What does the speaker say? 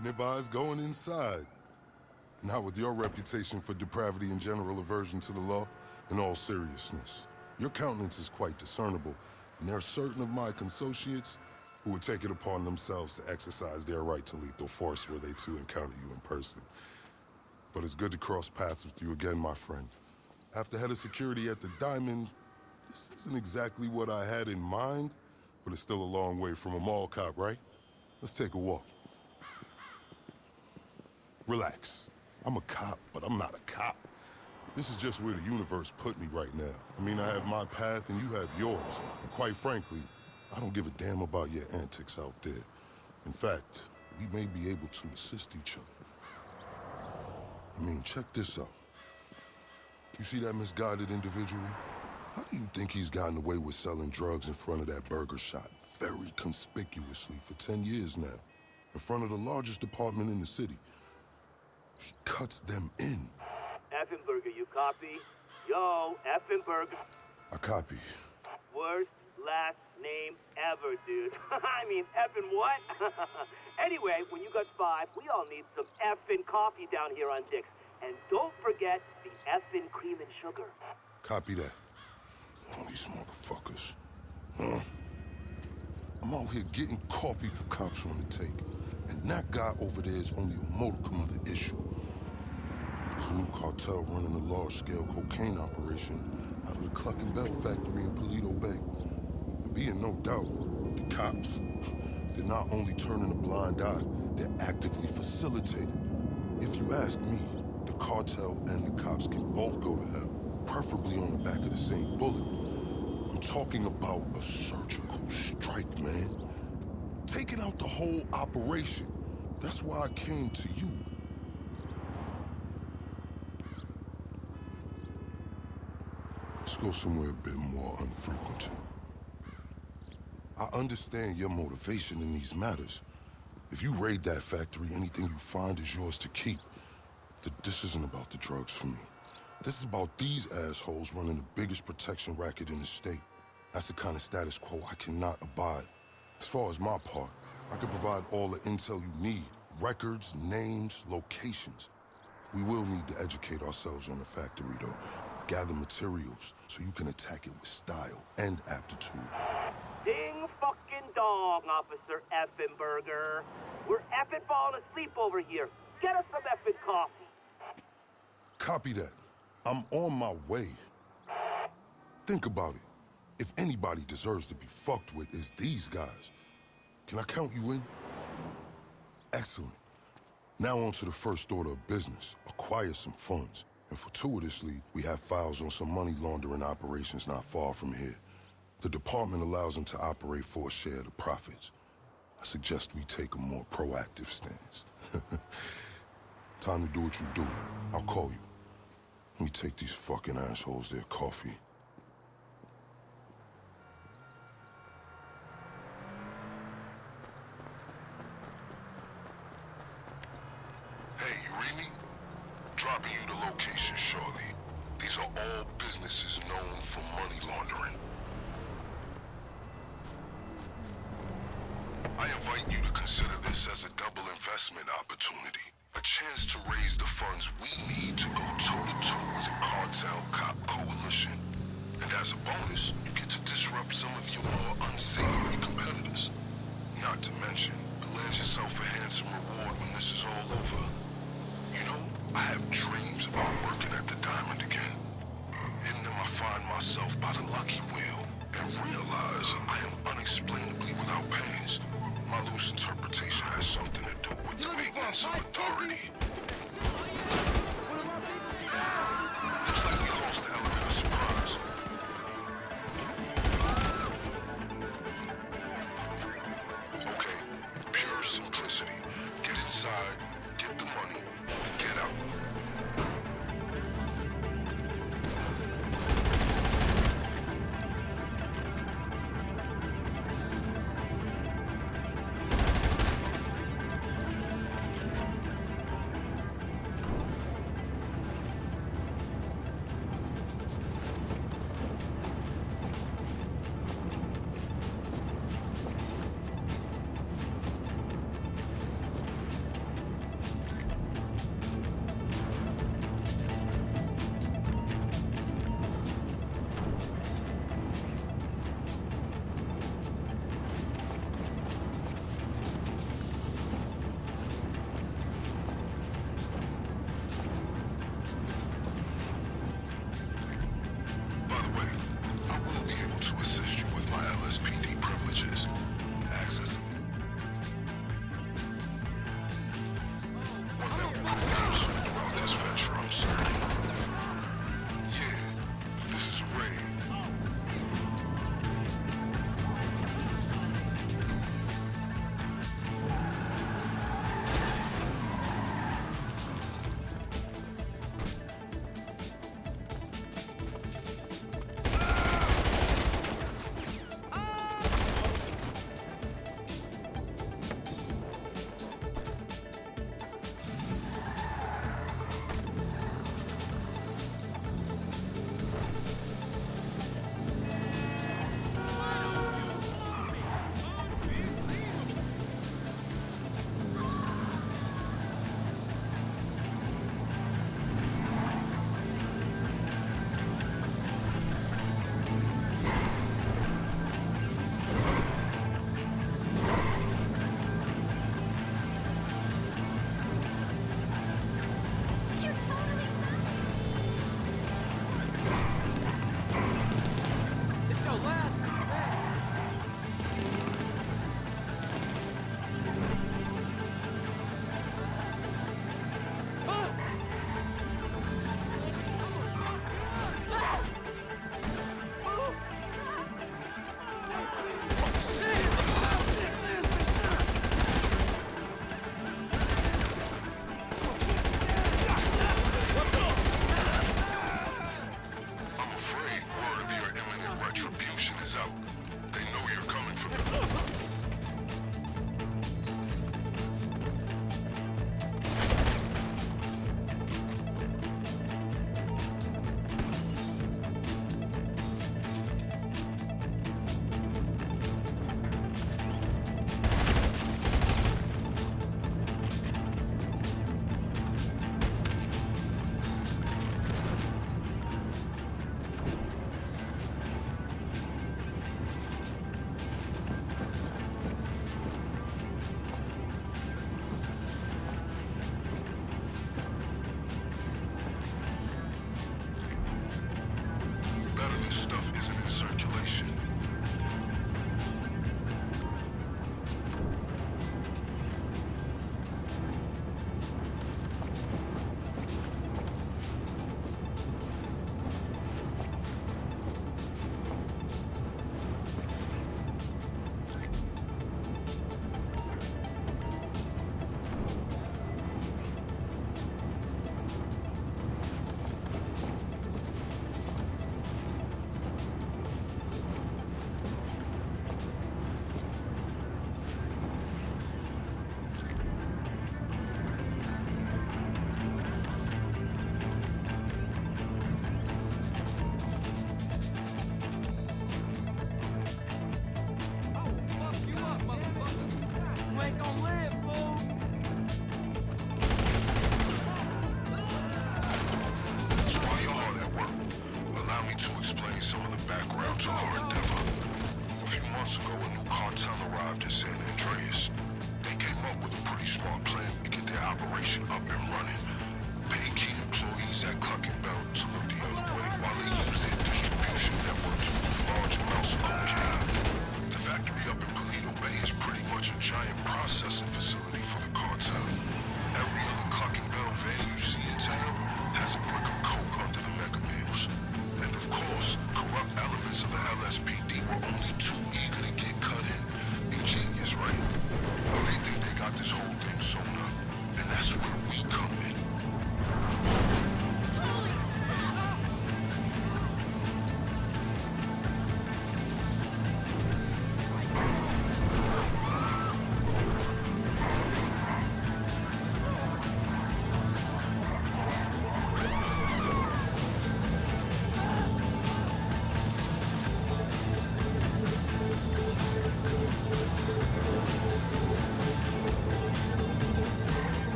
Wouldn't advise going inside. Not with your reputation for depravity and general aversion to the law. In all seriousness, your countenance is quite discernible, and there are certain of my consociates who would take it upon themselves to exercise their right to lethal force were they to encounter you in person. But it's good to cross paths with you again, my friend. After head of security at the Diamond, this isn't exactly what I had in mind, but it's still a long way from a mall cop, right? Let's take a walk. Relax. I'm a cop, but I'm not a cop. This is just where the universe put me right now. I mean, I have my path and you have yours. And quite frankly, I don't give a damn about your antics out there. In fact, we may be able to assist each other. I mean, check this out. You see that misguided individual? How do you think he's gotten away with selling drugs in front of that burger shop very conspicuously for 10 years now? In front of the largest department in the city. He cuts them in. Effenberger, you copy? Yo, Effenberger. I copy. Worst last name ever, dude. I mean, effing what? Anyway, when you got 5, we all need some effing coffee down here on Dick's. And don't forget the effing cream and sugar. Copy that. All these motherfuckers. Huh? I'm out here getting coffee for cops on the take. And that guy over there is only a modicum of the issue. There's a new cartel running a large-scale cocaine operation out of the Cluck and Bell factory in Paleto Bay. And be in no doubt, the cops, they're not only turning a blind eye, they're actively facilitating. If you ask me, the cartel and the cops can both go to hell, preferably on the back of the same bullet. I'm talking about a surgical strike, man. Taking out the whole operation. That's why I came to you. Let's go somewhere a bit more unfrequented. I understand your motivation in these matters. If you raid that factory, anything you find is yours to keep. This isn't about the drugs for me. This is about these assholes running the biggest protection racket in the state. That's the kind of status quo I cannot abide. As far as my part, I can provide all the intel you need. Records, names, locations. We will need to educate ourselves on the factory, though. Gather materials so you can attack it with style and aptitude. Ding fucking dong, Officer Effenberger. We're effing falling asleep over here. Get us some effing coffee. Copy that. I'm on my way. Think about it. If anybody deserves to be fucked with, it's these guys. Can I count you in? Excellent. Now on to the first order of business. Acquire some funds. And fortuitously, we have files on some money laundering operations not far from here. The department allows them to operate for a share of the profits. I suggest we take a more proactive stance. Time to do what you do. I'll call you. Let me take these fucking assholes their coffee. Hey, you read me? Dropping you the location shortly. These are all businesses known for money laundering. I invite you to consider this as a double investment opportunity. A chance to raise the funds we need to go toe-to-toe with the cartel cop coalition. And as a bonus, you get to disrupt some of your more unsavory competitors. Not to mention, you'll land yourself a handsome reward when this is all over. You know, I have dreams about working at the Diamond again. In them I find myself by the lucky wheel and realize I am unexplainably without pains. My loose interpretation has something to do with the maintenance of a